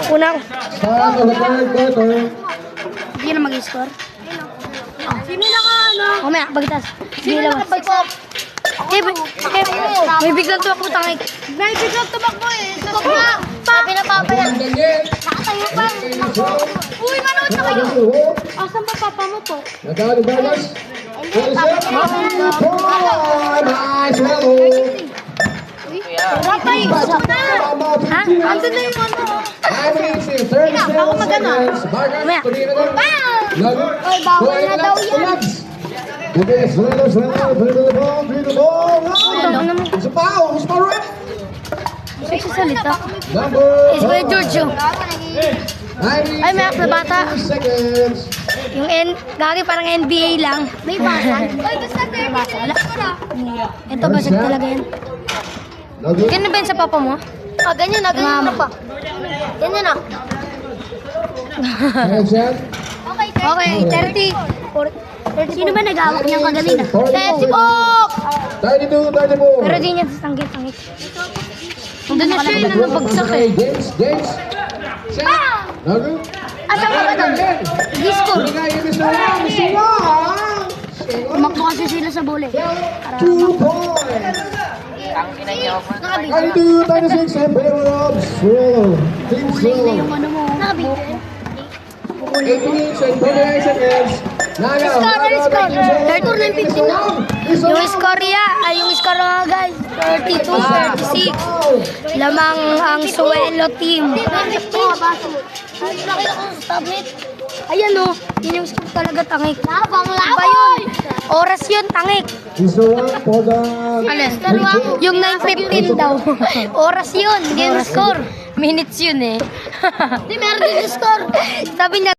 Unang. Start of the third quarter. Hindi na mag-score. Sino ano? Mamaya, bagtas. Sino Hindi lawas. nakabagsok? May biglang tumakbo tangik. May biglang tumakbo eh. Sabi na papa yan. Nakatayo pa. Uy, manood na kayo. Asan ba papa mo po? Nadali Vargas. Nice Hello. Rapay, Ha? andun na yung ano. Ako magana. Mamaya. Ay, bawal na daw yan. Okay, swallow the ball. Ano naman? It's a foul. It's my rep. Ay, salita. Number Is Kuya Giorgio. Ay, may akla bata. seconds. Yung Gagi parang NBA lang. May basag. Ay, basta 30 minutes ko na. Ito, basag talaga yan. Ganyan ba yan sa papa mo? Ganyan na pa. Ganyan na. Headshot. Okay, Okay, 30. Sino ba nag-awak niyang kaganina? Si Pop! 32-34. Pero di niya tanggit-tanggit. Nandun na siya yun, nabagsak eh. James. Lagu. Asa ka ba doon? Discord. Mr. Wang. Tumakbo kasi sila sa bole. 2 points. Nakabigyan. 32-36 in favor of Swallow. Team Swallow. Ano mo? Nakabigyan. 8 minutes and 29 seconds. Score. 32 na 15 na. Yung score yung score nga guys, 32-36. Lamang ang Suelo team. Nakita ko sa tablet. Ayan o, yun yung score talaga tangik. Labang Iba laban! yun. Oras yun, tangik. Mr. Wang for the... Alin? Yung 9:15 daw. Oras yun, hindi yung score. Minutes yun eh. Di meron din yung score. Sabi niya,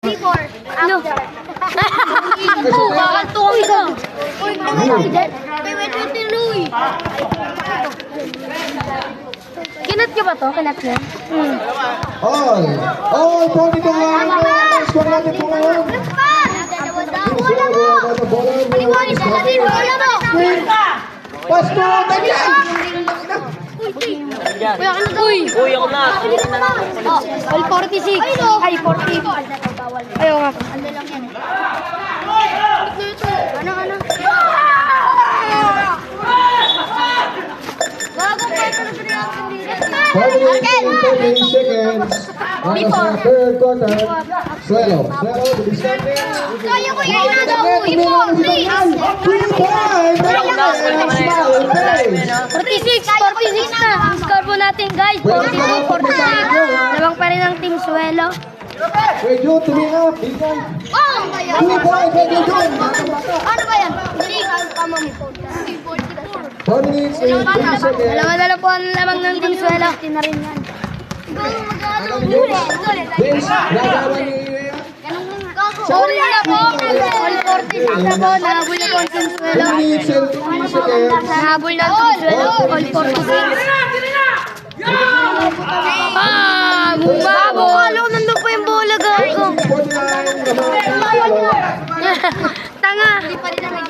Before. No. Bakal tuwang ka. Uy, wait, Louie. Kinat niyo ba to? Kinat niyo? All 42 line. Score natin po ngayon. Paliwanag ka natin. Wala mo. Pasko, Daniel! Uy! Uy, ako na. All 46. Ay, 40. Ayaw nga. Ano? Bago pa ito na 48 seconds. Before. Third quarter. Suelo, discarding. Kaya ko yan na daw. Before, please. 3 points. Smile face. 46 na. Ang score po natin, guys. 46, 46. Lamang pa rin ang Team Suelo. Wait, Jun, tumingap. Bigay. Oh! 2 points. Wait, Jun. Ano ba yan? Dali, tama mo. 4 minutes and 20 seconds. Dalawa-dala po ang lamang ng Team Suelo. na rin yan. Vince, gagawa ni... Sorry na po. All 46 na po. Nahabol na po ang Team Suelo. 3 minutes and 20 seconds. Nahabol na ang Team Suelo. All 46. Bumabo! Alam, nandun po yung bola, gago. 49 naman. Tanga. Hindi pa rin na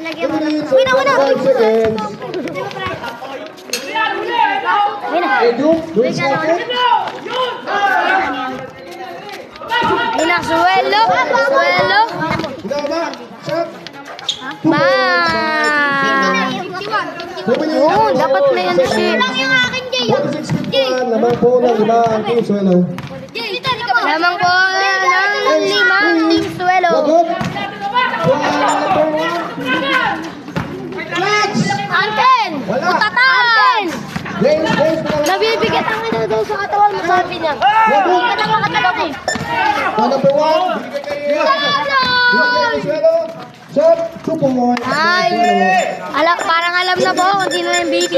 lagyan 2 minutes and 5 seconds. Hey, Jun, Jun, second. Yun ang Suelo. Suelo. Gaba, shot. Oo, dapat may ano siya. Lang yung akin, Jay. 46-51, naman po ng lima ang Team Suelo. Jay, dali ka ba? Lamang po ng lima ang Team Suelo. Lagot. Number 1. Max! Arken! Wala. Utatan! James, pala. Nabibigat ang ina daw sa katawan mo, sabi niya. Lagot. Katang makataba ko. Number 1. Bigay kay Suelo. Shot, 2 points. Ay! Parang alam na po kung sino yung MVP.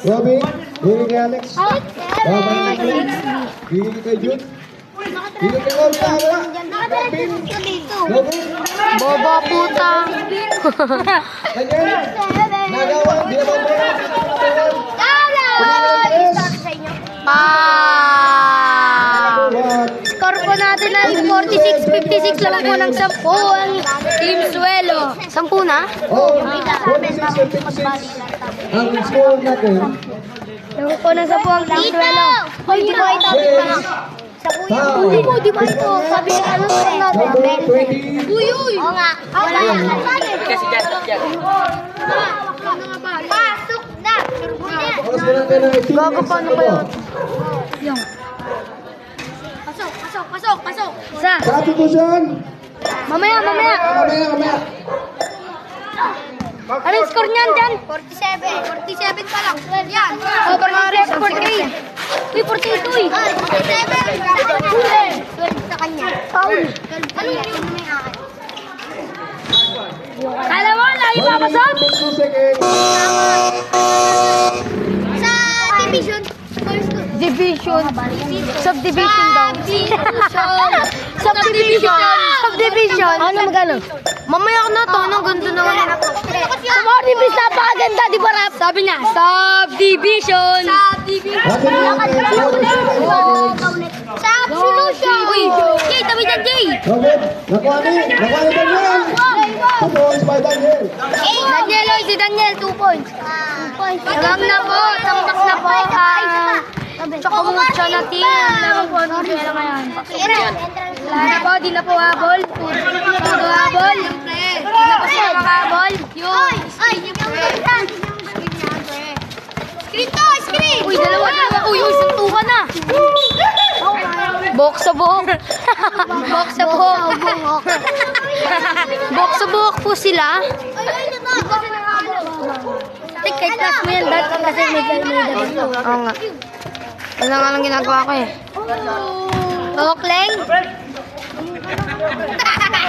Robin, bigay kay Alex. Bigay kay Jun. Bigay kay Olga. Wala. Robin. Robin. Bobo puta. Daniel. Nagawa. Di naman ba yan? Score po natin ay 46-56 lang po ng 10 ang Team Suelo. 10 na? Oh, 46-56. Ang score natin. Lang po ng 10 ang Team Suelo. Hoy, di ba ito? Foul. Di ba ito? Sabi ano natin? Number 20. Uy! Oo nga. Wala yan. Kasi dyan. Pasok na. Turbo na. Oras na natin ang 2 minutes na po. Pasok. Isa. Substitution. Mamaya. Mamaya. Ano yung score niyan dyan? 47 pa lang. Yan. Over na rin. 48. Uy, 48 uy. 12 sa kanya. Foul. Ano yung may akin? Kala mo, lagi papasok? 2 seconds. Sa division. Division. Subdivision daw. Subdivision. Ano magano? Mamaya ko na to. Anong ganito naman? Sa mga reviews, napakaganda, di ba rap? Sabi niya, subdivision. Natin na natin ang 47 seconds. Sa absolution. Uy, Jay, tabi dyan, Jay. Robin, nakuha ni Daniel. 2 points by Daniel. Daniel, oy, si Daniel, 2 points. Alam na po, tambak na po. Tsaka mucho na team. Alam po, hindi na ngayon. Wala na po, di na po habol. Puro habol. Di na po siya makahabol. Yun. Screen! Uy, dalawa. Uy, suntukan na. Buhok sa buhok. Buhok sa buhok. Buhok sa buhok po sila. Kahit class mo yan, dati kasi may gabi. Oo nga. Wala nga lang ginagawa ko eh. Dokleng?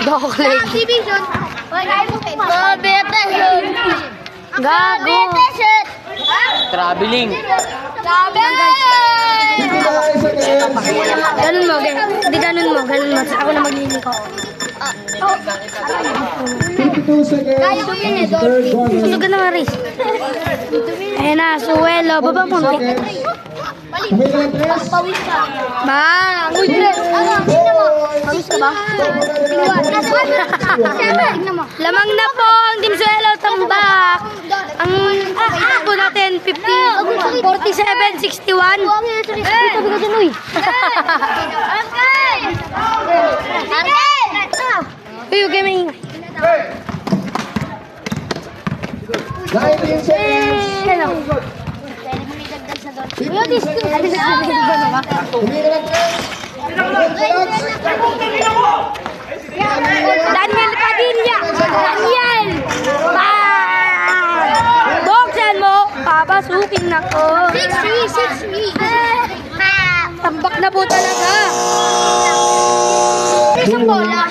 Dokleng. Division. Gago. Traveling. Sabi! Ganun mo, hindi ganun mo. Ako na magliliko. 52 seconds. Third quarter. Susugan na nga, Riz. Ayan na, Suelo. Baba mo. Kamay na lang, tres. Ba, uy, Riz. Pawis ka ba? Lamang na po ang Team Suelo tambak. Ang po natin, 50, 47, 61. Dito, bigo dyan, uy. Uy, huwag kayo maingay. 19 seconds. Hello. 50 seconds. Kamay na lang, tres. Daniel Padilla! Daniel! Buksan mo! Papasukin ako! 6-3. Tambak na po talaga! Isang bola.